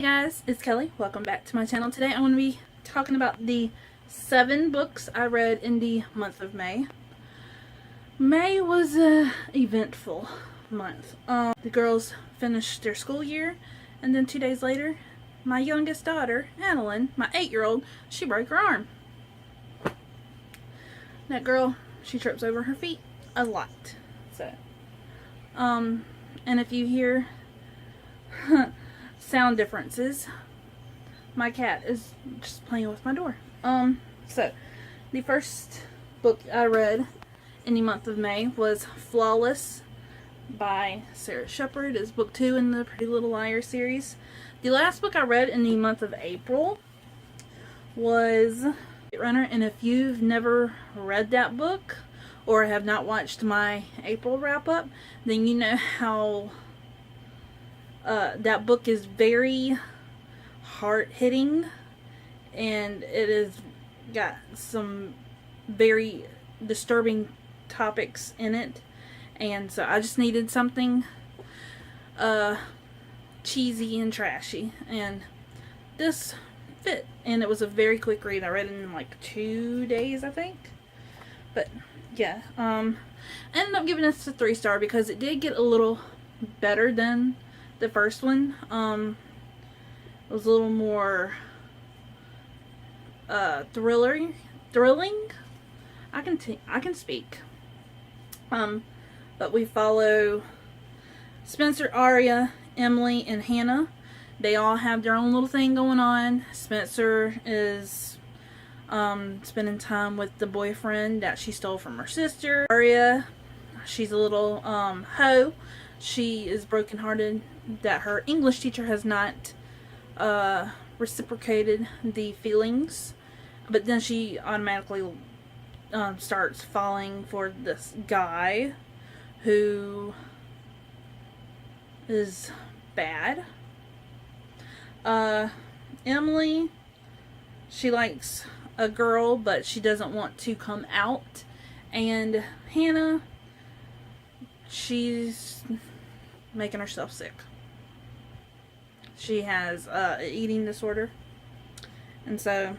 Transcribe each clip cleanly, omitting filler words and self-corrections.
Hey guys, it's Kelly. Welcome back to my channel. Today I'm going to be talking about the 7 books I read in the month of May. May was an eventful month. The girls finished their school year, and then 2 days later, my youngest daughter, Adeline, my 8-year-old, she broke her arm. That girl, she trips over her feet a lot. So, and if you hear sound differences, my cat is just playing with my door. So the first book I read in the month of May was Flawless by Sarah Shepard. It's book 2 in the Pretty Little Liars series. The last book I read in the month of April was Runner, and if you've never read that book or have not watched my April wrap-up, then you know how that book is very hard-hitting, and it has got some very disturbing topics in it, and so I just needed something cheesy and trashy, and this fit, and it was a very quick read. I read it in like 2 days, I think. But yeah, I ended up giving this a 3-star because it did get a little better than the first one. It was a little more thrilling. I can speak. But we follow Spencer, Aria, Emily, and Hannah. They all have their own little thing going on. Spencer is spending time with the boyfriend that she stole from her sister. Aria, she's a little hoe. She is brokenhearted that her English teacher has not reciprocated the feelings, but then she automatically starts falling for this guy who is bad. Emily, she likes a girl, but she doesn't want to come out. And Hannah, she's making herself sick. She has an eating disorder, and so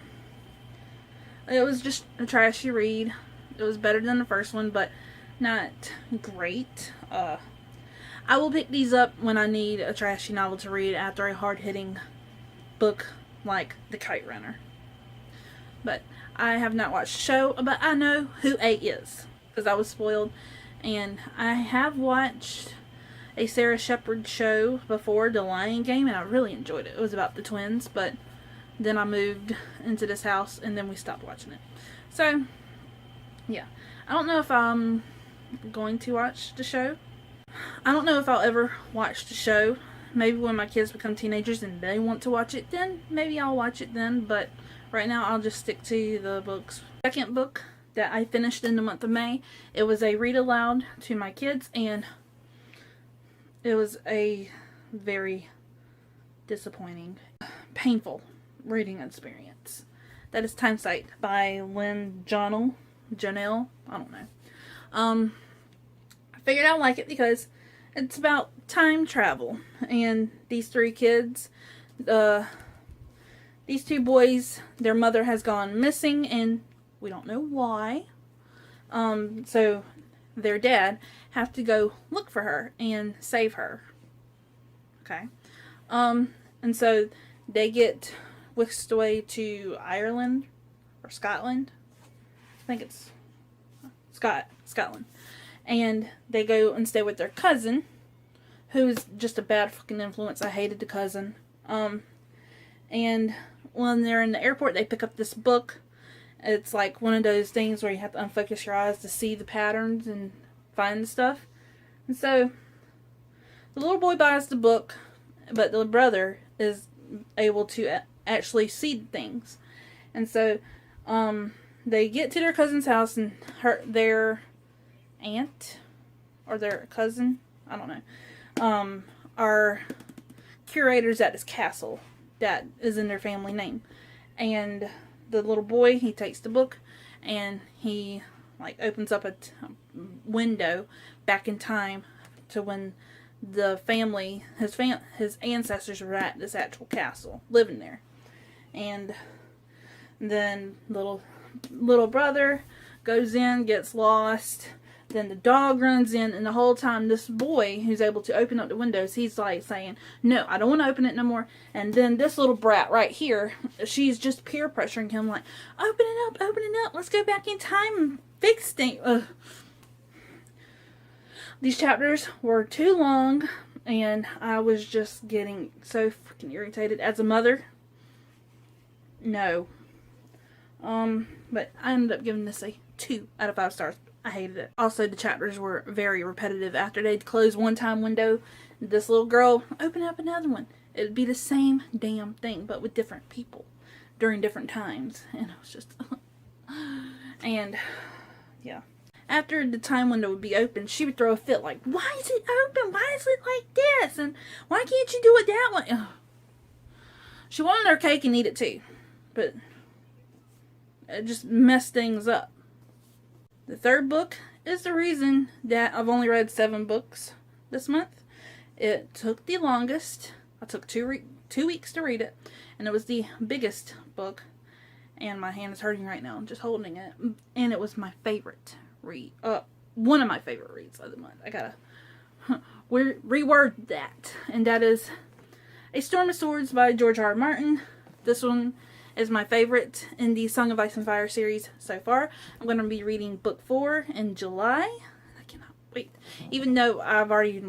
it was just a trashy read. It was better than the first one, but not great. I will pick these up when I need a trashy novel to read after a hard-hitting book like The Kite Runner. But I have not watched the show, but I know who A is because I was spoiled, and I have watched a Sarah Shepard show before, The Lion Game, and I really enjoyed it. It was about the twins, but then I moved into this house and then we stopped watching it. So yeah, I don't know if I'm going to watch the show. I don't know if I'll ever watch the show. Maybe when my kids become teenagers and they want to watch it, then maybe I'll watch it then, but right now I'll just stick to the books. Second book that I finished in the month of May, it was a read aloud to my kids, and it was a very disappointing, painful reading experience. That is Time Sight by Lynn Jonell, I don't know. I figured I'd like it because it's about time travel, and these 3 kids, these 2 boys, their mother has gone missing, and we don't know why. So their dad have to go look for her and save her. Okay. And so they get whisked away to Ireland or Scotland. I think it's Scotland. And they go and stay with their cousin, who's just a bad fucking influence. I hated the cousin. And when they're in the airport, they pick up this book. It's like one of those things where you have to unfocus your eyes to see the patterns and find the stuff. And so the little boy buys the book, but the brother is able to actually see things. And so they get to their cousin's house, and their aunt or their cousin, I don't know, are curators at this castle that is in their family name. And the little boy, he takes the book and he like opens up a window back in time to when the family, his ancestors were at this actual castle, living there. And then little brother goes in, gets lost. Then the dog runs in, and the whole time this boy who's able to open up the windows, he's like saying, no, I don't want to open it no more. And then this little brat right here, she's just peer pressuring him like, open it up, let's go back in time and fix things. These chapters were too long, and I was just getting so freaking irritated. As a mother, no. But I ended up giving this a 2 out of 5 stars. I hated it. Also, the chapters were very repetitive. After they'd close one time window, this little girl, open up another one. It'd be the same damn thing, but with different people during different times. And it was just... and, yeah. After the time window would be open, she would throw a fit like, why is it open? Why is it like this? And why can't you do it that way? Ugh. She wanted her cake and eat it too. But it just messed things up. The third book is the reason that I've only read 7 books this month. It took the longest. I took 2 weeks to read it. And it was the biggest book. And my hand is hurting right now. I'm just holding it. And it was my favorite read. One of my favorite reads of the month. I gotta reword that. And that is A Storm of Swords by George R. R. Martin. This one is my favorite in the Song of Ice and Fire series so far. I'm going to be reading book 4 in July. I cannot wait. Even though I've already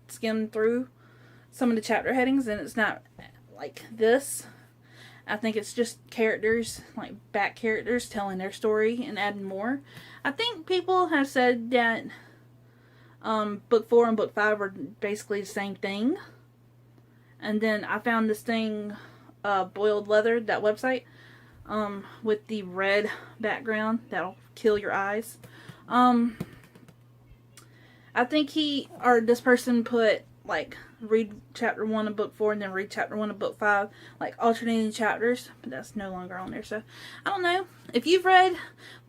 skimmed through some of the chapter headings and it's not like this. I think it's just characters, like back characters telling their story and adding more. I think people have said that book 4 and book 5 are basically the same thing. And then I found this thing, Boiled Leather, that website, with the red background that'll kill your eyes. I think this person put read chapter 1 of book 4 and then read chapter 1 of book 5, alternating chapters, but that's no longer on there. So I don't know if you've read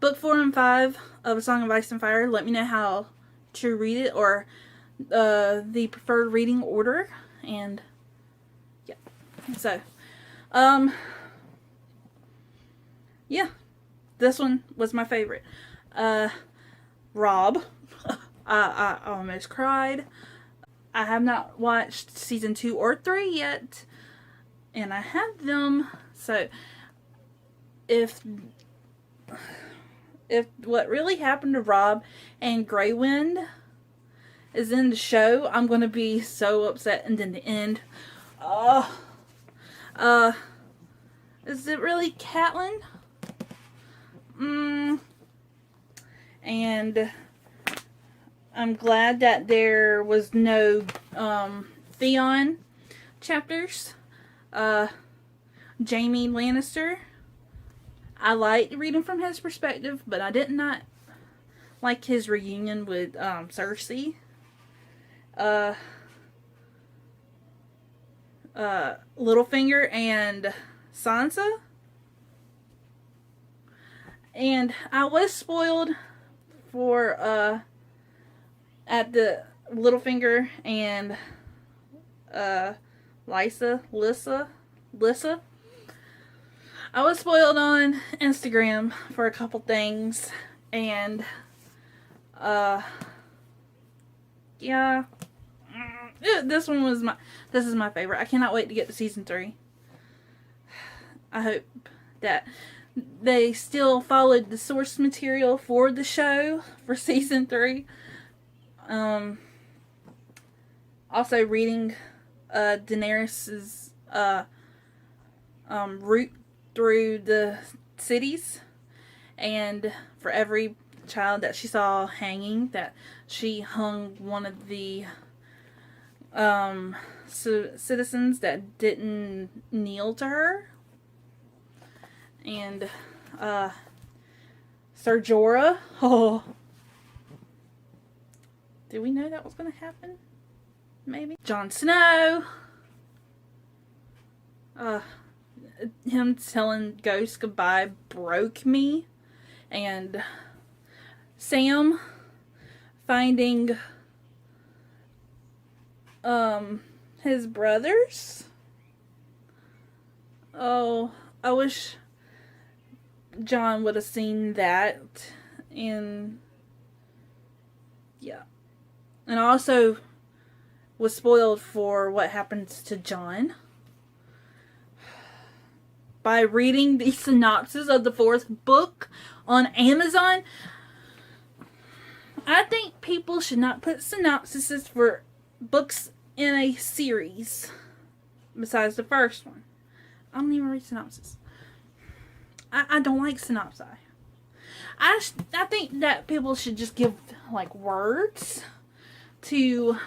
book 4 and 5 of A Song of Ice and Fire. Let me know how to read it, or the preferred reading order. And yeah, so yeah, this one was my favorite. Rob, I almost cried. I have not watched season 2 or 3 yet, and I have them. So if what really happened to Rob and Greywind is in the show, I'm gonna be so upset. And then the end, is it really Catelyn? And I'm glad that there was no Theon chapters. Jaime Lannister, I liked reading from his perspective, but I did not like his reunion with Cersei. Littlefinger and Sansa. And I was spoiled for at the Littlefinger and Lysa. I was spoiled on Instagram for a couple things, and yeah, this is my favorite. I cannot wait to get to season 3. I hope that they still followed the source material for the show for season 3. Also reading Daenerys's route through the cities, and for every child that she saw hanging, that she hung one of the citizens that didn't kneel to her. And Ser Jorah, oh, did we know that was going to happen? Maybe. Jon Snow. Him telling Ghost goodbye broke me. And Sam finding his brothers. Oh, I wish John would have seen that. And yeah. And I also was spoiled for what happens to John by reading the synopsis of the 4th book on Amazon. I think people should not put synopsises for books in a series besides the first one. I don't even read synopsis. I don't like synopsis. I think that people should just give like words to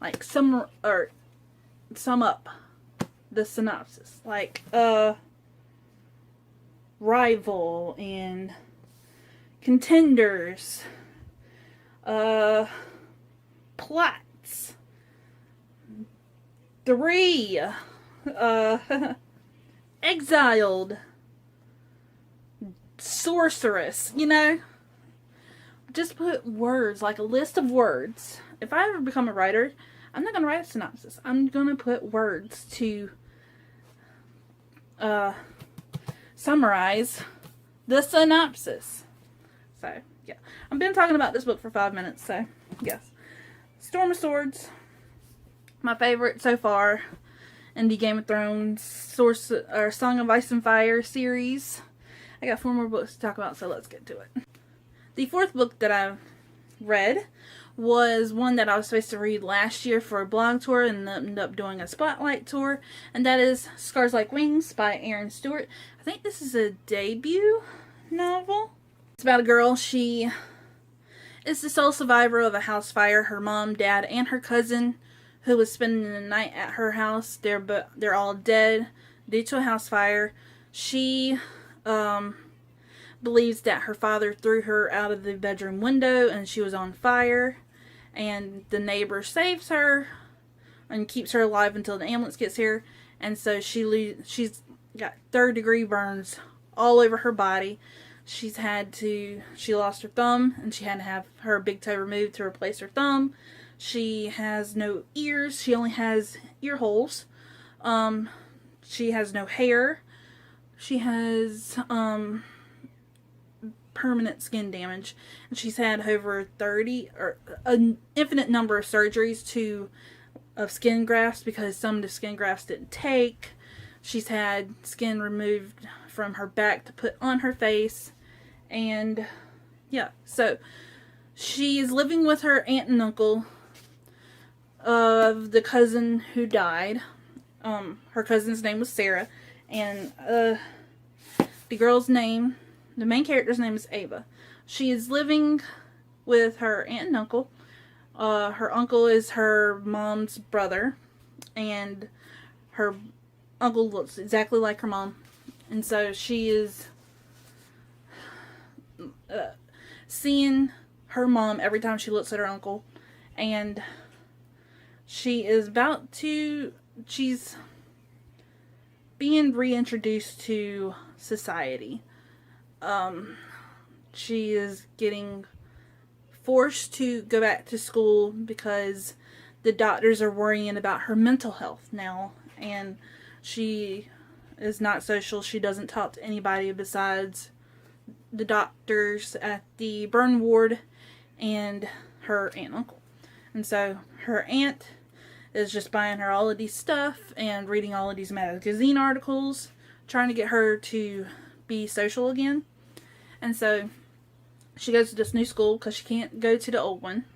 like sum up the synopsis, like rival and contenders, plots, 3, exiled, sorceress, you know? Just put words, like a list of words. If I ever become a writer, I'm not going to write a synopsis. I'm going to put words to summarize the synopsis. So, yeah. I've been talking about this book for 5 minutes, so, yes. Storm of Swords. My favorite so far in the Game of Thrones Song of Ice and Fire series. I got 4 more books to talk about, so let's get to it. The 4th book that I read was one that I was supposed to read last year for a blog tour and ended up doing a spotlight tour, and that is Scars Like Wings by Erin Stewart. I think this is a debut novel. It's about a girl. She is the sole survivor of a house fire. Her mom, dad, and her cousin, who was spending the night at her house, they're all dead due to a house fire. She believes that her father threw her out of the bedroom window and she was on fire, and the neighbor saves her and keeps her alive until the ambulance gets here. And so she's got 3rd-degree burns all over her body. She lost her thumb and she had to have her big toe removed to replace her thumb. She has no ears. She only has ear holes. She has no hair. She has permanent skin damage, and she's had over 30 or an infinite number of surgeries of skin grafts because some of the skin grafts didn't take. She's had skin removed from her back to put on her face, and yeah, so she is living with her aunt and uncle of the cousin who died. Her cousin's name was Sarah, and the main character's name is Ava. She is living with her aunt and uncle. Her uncle is her mom's brother, and her uncle looks exactly like her mom. And so she is seeing her mom every time she looks at her uncle. And she's being reintroduced to society. She is getting forced to go back to school because the doctors are worrying about her mental health now, and she is not social. She doesn't talk to anybody besides the doctors at the burn ward and her aunt and uncle. And so her aunt is just buying her all of these stuff and reading all of these magazine articles, trying to get her to be social again. And so she goes to this new school because she can't go to the old one.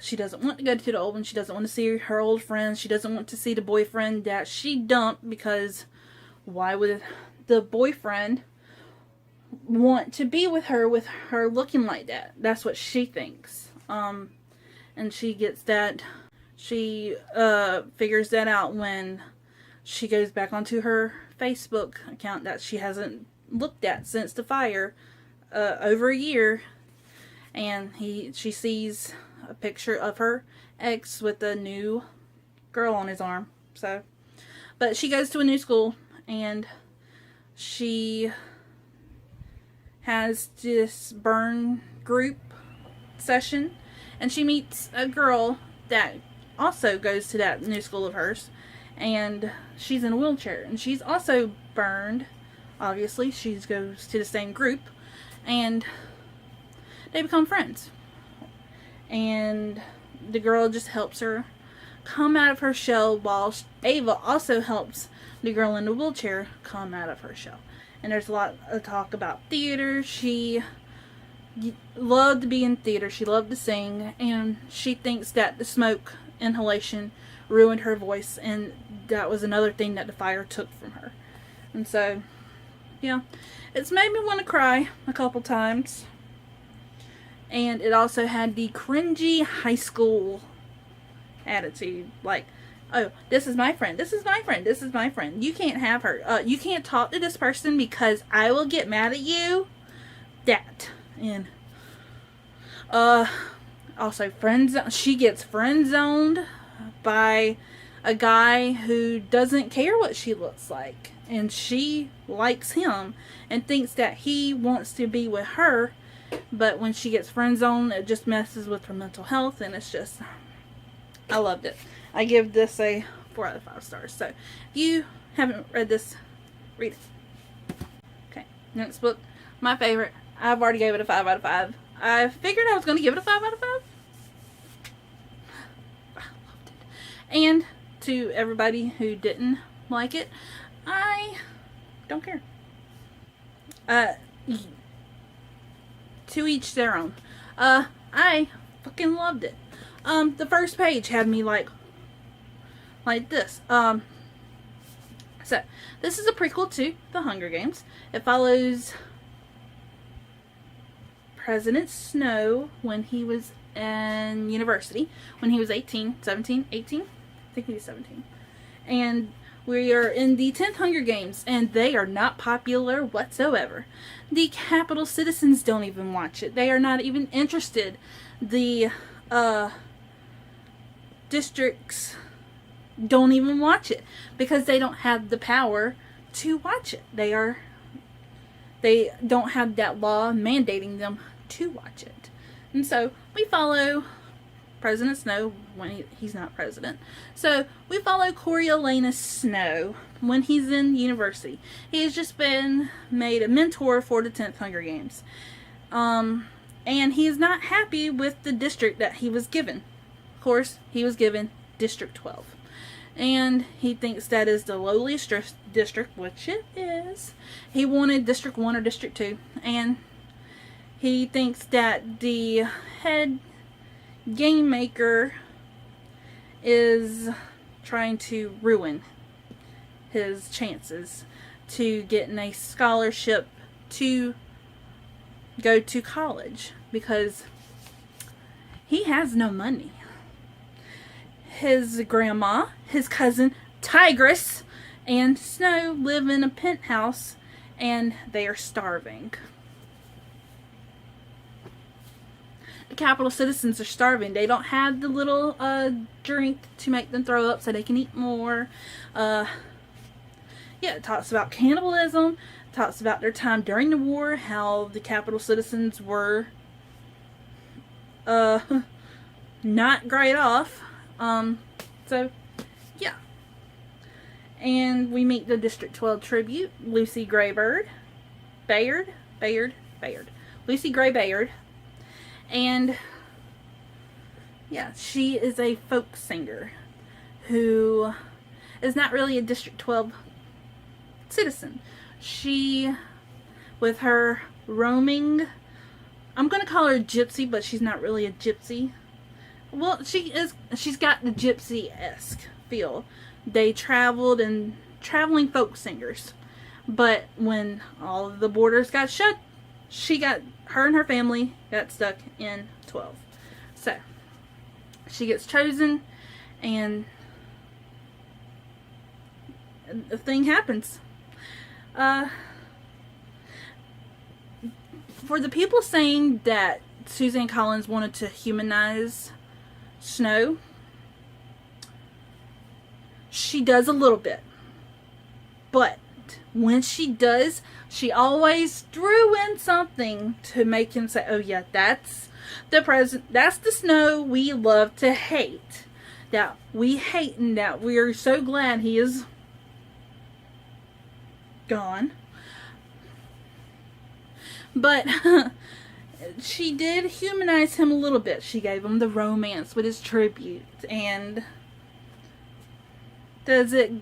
She doesn't want to go to the old one. She doesn't want to see her old friends. She doesn't want to see the boyfriend that she dumped, because why would the boyfriend want to be with her looking like that? That's what she thinks. And she gets that. She figures that out when she goes back onto her Facebook account that she hasn't looked at since the fire, over a year, and she sees a picture of her ex with a new girl on his arm. So, but she goes to a new school, and she has this burn group session, and she meets a girl that also goes to that new school of hers, and she's in a wheelchair, and she's also burned. Obviously, she goes to the same group, and they become friends. And the girl just helps her come out of her shell, while Ava also helps the girl in the wheelchair come out of her shell. And there's a lot of talk about theater. She loved to be in theater. She loved to sing, and she thinks that the smoke inhalation ruined her voice, and that was another thing that the fire took from her. And so, yeah, it's made me want to cry a couple times. And it also had the cringy high school attitude, like, oh, this is my friend, this is my friend, this is my friend, you can't have her, you can't talk to this person because I will get mad at you. That. And also she gets friend zoned by a guy who doesn't care what she looks like, and she likes him and thinks that he wants to be with her, but when she gets friend zoned, it just messes with her mental health. And it's just, I loved it. I give this a 4 out of 5 stars. So if you haven't read this, read it. Okay, next book, my favorite. I've already gave it a 5 out of 5. I figured I was going to give it a 5 out of 5. I loved it. And to everybody who didn't like it, I don't care. To each their own. I fucking loved it. The first page had me like this. So this is a prequel to The Hunger Games. It follows President Snow when he was in university, when he was 18, 17, 18? I think he was 17. And we are in the 10th Hunger Games, and they are not popular whatsoever. The Capitol citizens don't even watch it. They are not even interested. The districts don't even watch it because they don't have the power to watch it. They don't have that law mandating them to watch it. And so we follow President Snow when he's not president. So we follow Coriolanus Snow when he's in university. He has just been made a mentor for the 10th Hunger Games. And he is not happy with the district that he was given. Of course, he was given District 12. And he thinks that is the lowliest district, which it is. He wanted District 1 or District 2. And he thinks that the head game maker is trying to ruin his chances to getting a scholarship to go to college because he has no money. His grandma, his cousin Tigress, and Snow live in a penthouse, and they are starving. The Capitol citizens are starving. They don't have the little drink to make them throw up so they can eat more. Yeah, it talks about cannibalism. It talks about their time during the war, how the Capitol citizens were not great off. So, yeah. And we meet the District 12 tribute, Lucy Bayard. Lucy Gray Bayard. And, yeah, she is a folk singer who is not really a District 12 citizen. She, with her roaming, I'm going to call her a gypsy, but she's not really a gypsy. Well, she's got the gypsy-esque feel. They traveled and traveling folk singers. But when all of the borders got shut, her and her family got stuck in 12. So, she gets chosen, and the thing happens. For the people saying that Suzanne Collins wanted to humanize Snow, she does a little bit. But when she does, she always threw in something to make him say, oh yeah, that's The president, that's the Snow we love to hate. That we hate and that we are so glad he is gone. But she did humanize him a little bit. She gave him the romance with his tribute. And does it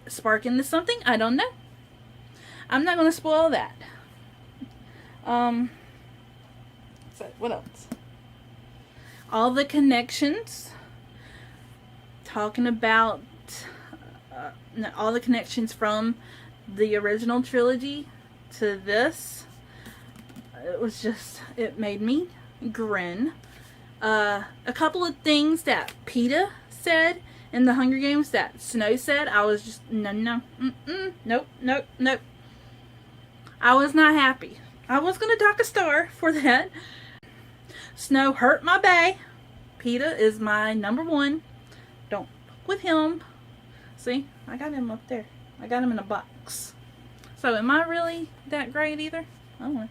spark into something? I don't know. I'm not going to spoil that. So, what else? All the connections. Talking about all the connections from the original trilogy to this. It was just, it made me grin. A couple of things that PETA said in the Hunger Games that Snow said, I was just, nope. I was not happy. I was going to dock a star for that. Snow hurt my bae. PETA is my number one. Don't fuck with him. See, I got him up there. I got him in a box. So am I really that great either? I don't know.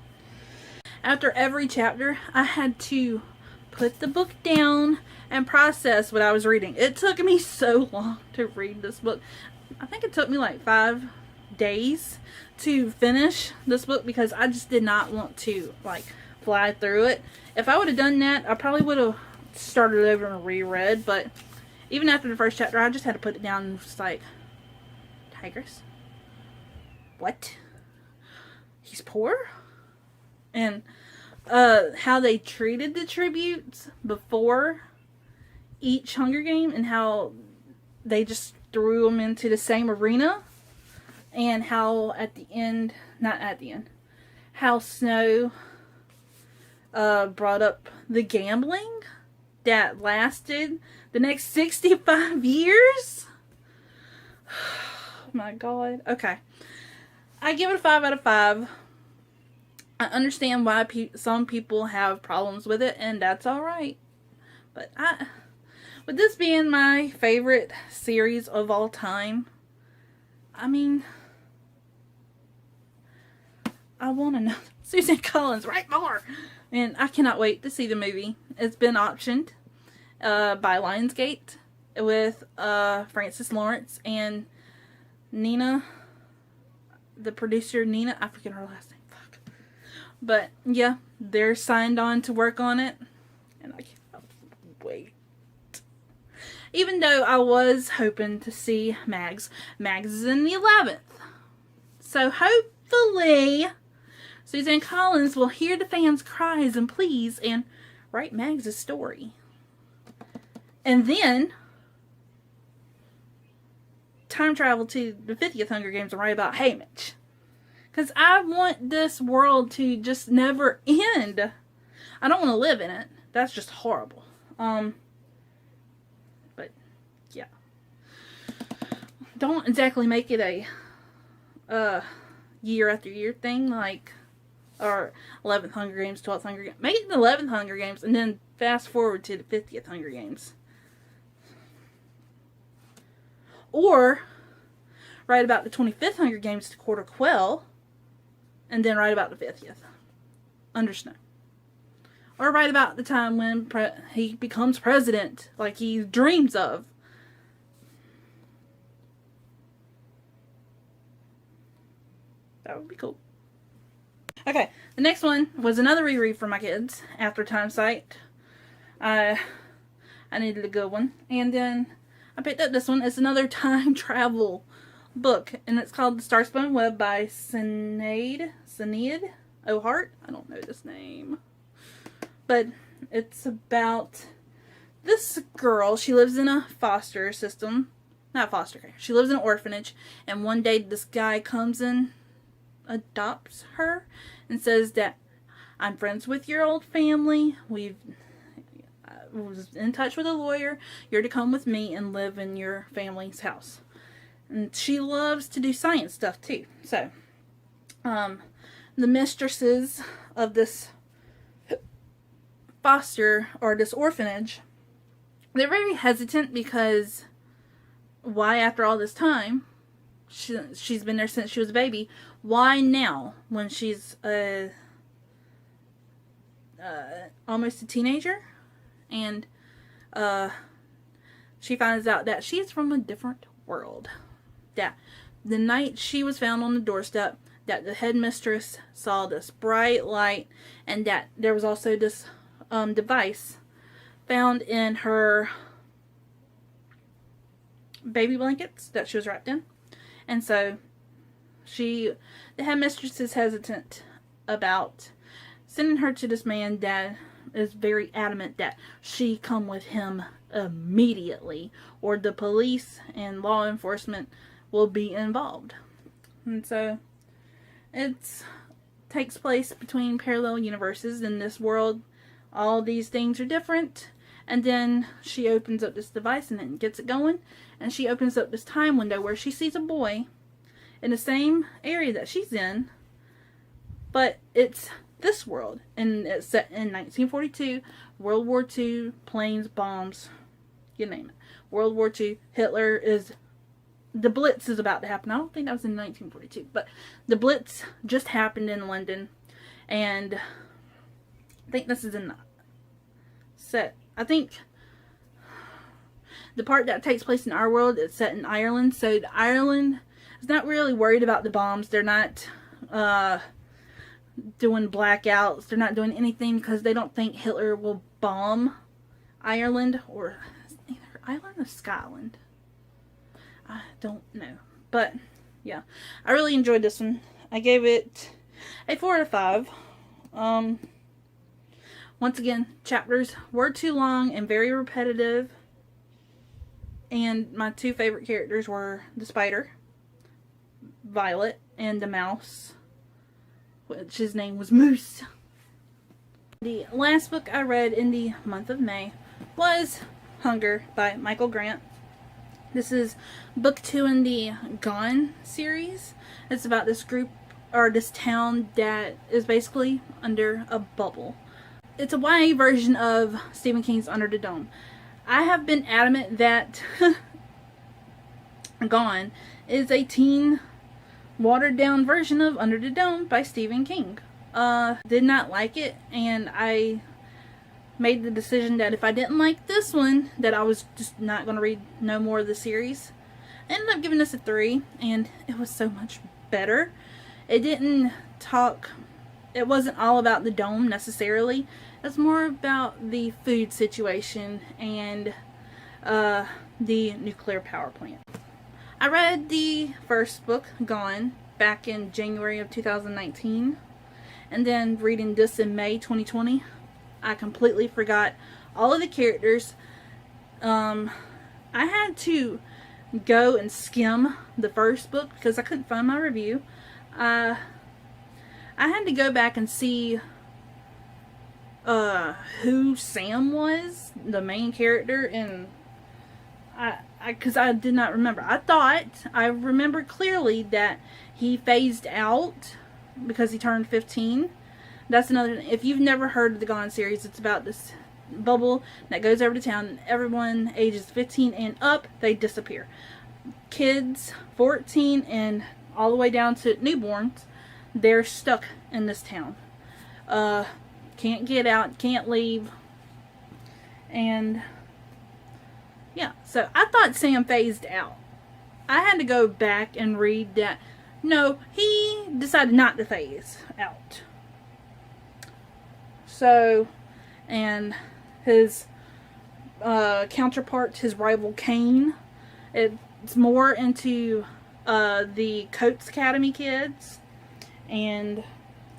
After every chapter, I had to put the book down and process what I was reading. It took me so long to read this book. I think it took me like 5 days to finish this book because I just did not want to like fly through it. If I would have done that, I probably would have started over and reread, but even after the first chapter, I just had to put it down and just like, Tigress? What? He's poor? And how they treated the tributes before each Hunger Game and how they just threw them into the same arena, and how at the end, not at the end, how Snow brought up the gambling that lasted the next 65 years. Oh my god. Okay. I give it a 5 out of 5. I understand why some people have problems with it, and that's alright. But with this being my favorite series of all time, I mean, I want to know. Susan Collins, right more! And I cannot wait to see the movie. It's been optioned by Lionsgate with Francis Lawrence and Nina, the producer Nina. I forget her last name. Fuck. But yeah, they're signed on to work on it, and I cannot wait. Even though I was hoping to see Mags. Mags is in the 11th. So hopefully Suzanne Collins will hear the fans' cries and pleas and write Mags' story. And then time travel to the 50th Hunger Games and write about Haymitch. Because I want this world to just never end. I don't want to live in it. That's just horrible. But yeah. Don't exactly make it a year after year thing like or 11th Hunger Games, 12th Hunger Games. Make it the 11th Hunger Games and then fast forward to the 50th Hunger Games. Or write about the 25th Hunger Games to Quarter Quell and then write about the 50th under Snow. Or write about the time when he becomes president like he dreams of. That would be cool. Okay, the next one was another reread for my kids after Time Sight. I needed a good one. And then I picked up this one. It's another time travel book. And it's called The Spun Web by Sinead O'Hart. I don't know this name. But it's about this girl. She lives in a foster system. Not foster care. She lives in an orphanage. And one day this guy comes in, adopts her, and says that I'm friends with your old family. I was in touch with a lawyer. You're to come with me and live in your family's house. And she loves to do science stuff too. So, the mistresses of this foster or this orphanage, they're very hesitant because why after all this time? She's been there since she was a baby. Why now when she's a almost a teenager, and she finds out that she's from a different world. That the night she was found on the doorstep, that the headmistress saw this bright light, and that there was also this device found in her baby blankets that she was wrapped in. And so the headmistress is hesitant about sending her to this man that is very adamant that she come with him immediately, or the police and law enforcement will be involved. And so it takes place between parallel universes. In this world, all these things are different. And then she opens up this device and it gets it going. And she opens up this time window where she sees a boy in the same area that she's in. But it's this world. And it's set in 1942. World War II, planes, bombs, you name it. World War II, Hitler is... The Blitz is about to happen. I don't think that was in 1942. But the Blitz just happened in London. And I think this is in the set... I think the part that takes place in our world is set in Ireland. So Ireland is not really worried about the bombs. They're not doing blackouts. They're not doing anything because they don't think Hitler will bomb Ireland, or either Ireland or Scotland. I don't know. But yeah, I really enjoyed this one. I gave it a 4 out of 5. Once again, chapters were too long and very repetitive. And my two favorite characters were the spider, Violet, and the mouse, which his name was Moose. The last book I read in the month of May was Hunger by Michael Grant. This is book 2 in the Gone series. It's about this group, or this town, that is basically under a bubble. It's a YA version of Stephen King's Under the Dome. I have been adamant that Gone is a teen, watered down version of Under the Dome by Stephen King. Did not like it, and I made the decision that if I didn't like this one, that I was just not going to read no more of the series. I ended up giving this a 3, and it was so much better. It wasn't all about the dome necessarily. It's more about the food situation and the nuclear power plant. I read the first book, Gone, back in January of 2019. And then reading this in May 2020, I completely forgot all of the characters. I had to go and skim the first book because I couldn't find my review. I had to go back and see who Sam was, the main character, and because I did not remember. I remember clearly that he phased out because he turned 15. That's another, if you've never heard of the Gone series, it's about this bubble that goes over to town, and everyone ages 15 and up, they disappear. Kids 14 and all the way down to newborns, they're stuck in this town. Can't get out, can't leave. And yeah, so I thought Sam phased out. I had to go back and read that. No, he decided not to phase out. So, and his counterpart, his rival Kane, it's more into the Coates Academy kids. And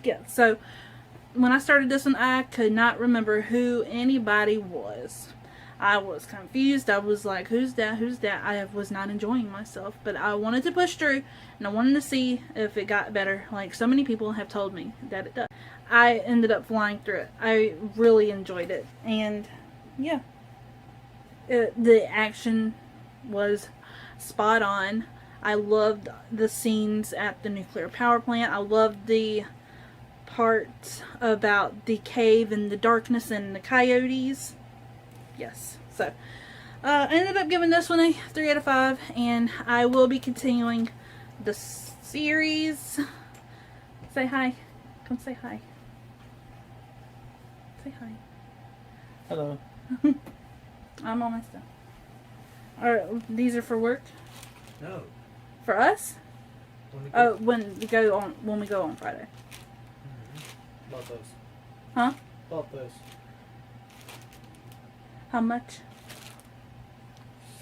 yeah, so when I started this one, I could not remember who anybody was. I was confused. I was like, who's that? Who's that? I was not enjoying myself. But I wanted to push through, and I wanted to see if it got better. Like so many people have told me that it does. I ended up flying through it. I really enjoyed it. And yeah, the action was spot on. I loved the scenes at the nuclear power plant. I loved the part about the cave and the darkness and the coyotes. Yes, so I ended up giving this one a 3 out of 5, and I will be continuing the series. Say hi. Come say hi. Say hi. Hello. I'm almost done. Alright, these are for work? No. For us? Oh, when we go on Friday. Bought those. Huh? Bought those. How much?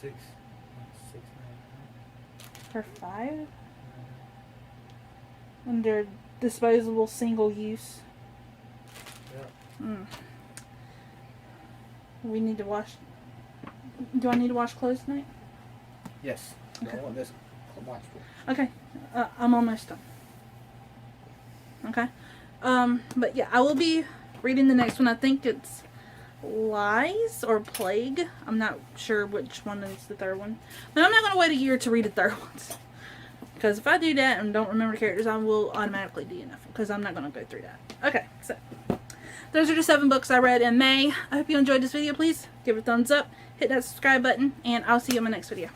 $6.99. For 5? And they're disposable, single use. Yeah. Mm. We need to wash. Do I need to wash clothes tonight? Yes. Okay. I want this watch for. Okay. I'm almost done. Okay. But yeah, I will be reading the next one. I think it's Lies or Plague. I'm not sure which one is the third one. But I'm not going to wait a year to read the third one. Because if I do that and don't remember characters, I will automatically DNF. Because I'm not going to go through that. Okay, so those are the 7 books I read in May. I hope you enjoyed this video. Please give it a thumbs up, hit that subscribe button, and I'll see you in my next video.